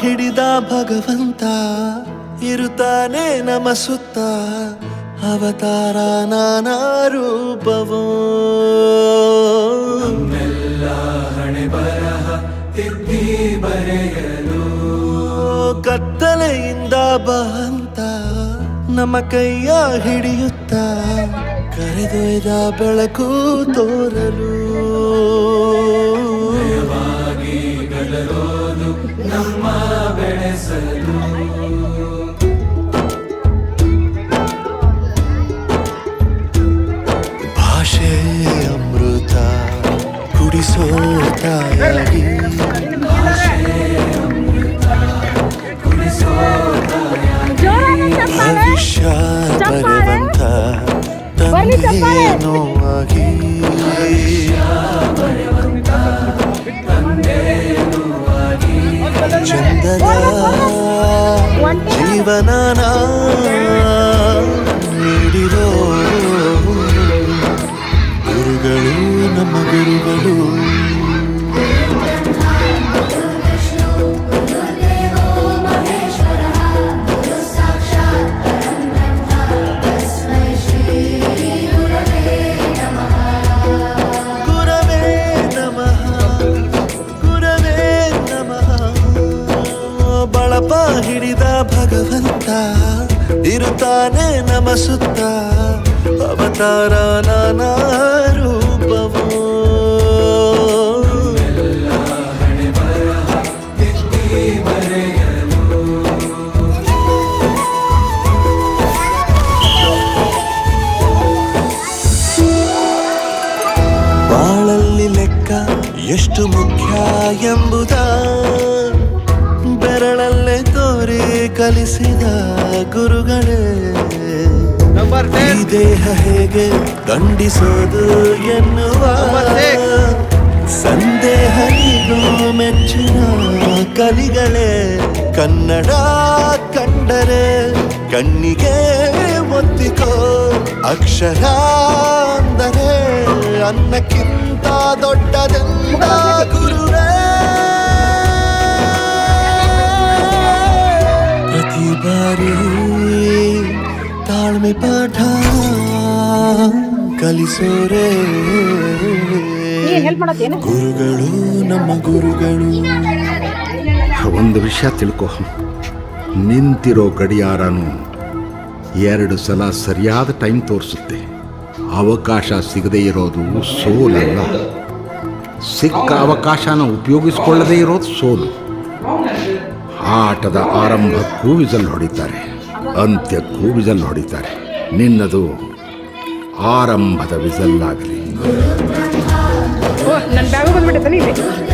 ಹಿಡಿದ ಭಗವಂತ ಇರುತ್ತಾನೆ ನಮ ಸುತ್ತ ಅವತಾರ ನಾನಾ ರೂಪವೋ ನಮ್ಮೆಲ್ಲ ಹಣೆ ಬರಹ ತಿದ್ದಿ ಬರೆಯಲು ಕತ್ತಲೆಯಿಂದ ಬಂತ ನಮ್ಮ ಕೈಯ ಹಿಡಿಯುತ್ತ ಕರೆದೊಯ್ದ ಬೆಳಕು ತೋರಲು ಭಯವಾಗಿ ಗದರೋದು ನಮ್ಮ ಬೆಳೆಸಲು ಭಾಷೆ ಅಮೃತ ಕುಡಿಸೋ ತಾಯಾಗಿ ಭವಿಷ್ಯ ಬರೆವಂತ ತಂದೆಯೇನೋ ಆಗಿ ಚಂದದ ಜೀವನ ನೀಡಿರೋ ಗುರುಗಳು ನಮ್ಮ ಗುರುಗಳು ಬಳಪ ಹಿಡಿದ ಭಗವಂತ ಇರುತ್ತಾನೆ ನಮ ಸುತ್ತ ಅವತಾರ ನಾನಾ ರೂಪವೋ ಹಣೆ ಬರಹ ತಿದ್ದಿ ಬರೆಯಲು ಬಾಳಲ್ಲಿ ಲೆಕ್ಕ ಎಷ್ಟು ಮುಖ್ಯ ಎಂಬುದ ಬೆರಳಲ್ಲೇ ತೋರಿ ಕಲಿಸಿದ ಗುರುಗಳೇ ಈ ದೇಹ ಹೇಗೆ ದಂಡಿಸೋದು ಎನ್ನುವ ಸಂದೇಹ ನೀಡು ಮೆಚ್ಚಿನ ಕಲಿಗಳೇ ಕನ್ನಡ ಕಂಡರೆ ಕಣ್ಣಿಗೆ ಒತ್ತಿಕೋ ಅಕ್ಷರ ಅಂದರೆ ಅನ್ನಕ್ಕಿಂತ ದೊಡ್ಡದೆಂದ ಗುರುವೇ ಪ್ರತಿ ಬಾರಿ ತಾಳ್ಮೆ ಪಾಠ ಕಲಿಸೋರೆ ಗುರುಗಳು ನಮ್ಮ ಗುರುಗಳು. ಒಂದು ವಿಷಯ ತಿಳ್ಕೊ, ನಿಂತಿರೋ ಗಡಿಯಾರನು 2 ಸಲ ಸರಿಯಾದ ಟೈಮ್ ತೋರಿಸುತ್ತೆ. ಅವಕಾಶ ಸಿಗದೇ ಇರೋದು ಸೋಲಲ್ಲ, ಸಿಕ್ಕ ಅವಕಾಶನ ಉಪಯೋಗಿಸ್ಕೊಳ್ಳದೇ ಇರೋದು ಸೋಲು. ಆಟದ ಆರಂಭಕ್ಕೂ ವಿಸಲ್ ಹೊಡಿತಾರೆ, ಅಂತ್ಯಕ್ಕೂ ವಿಸಲ್ ಹೊಡಿತಾರೆ. ನಿನ್ನದು ಆರಂಭದ ವಿಸಲ್ ಆಗಲಿ. ನನ್ನ ಬ್ಯಾಗ್ ಬಂದ್ಬಿಟ್ಟೆ.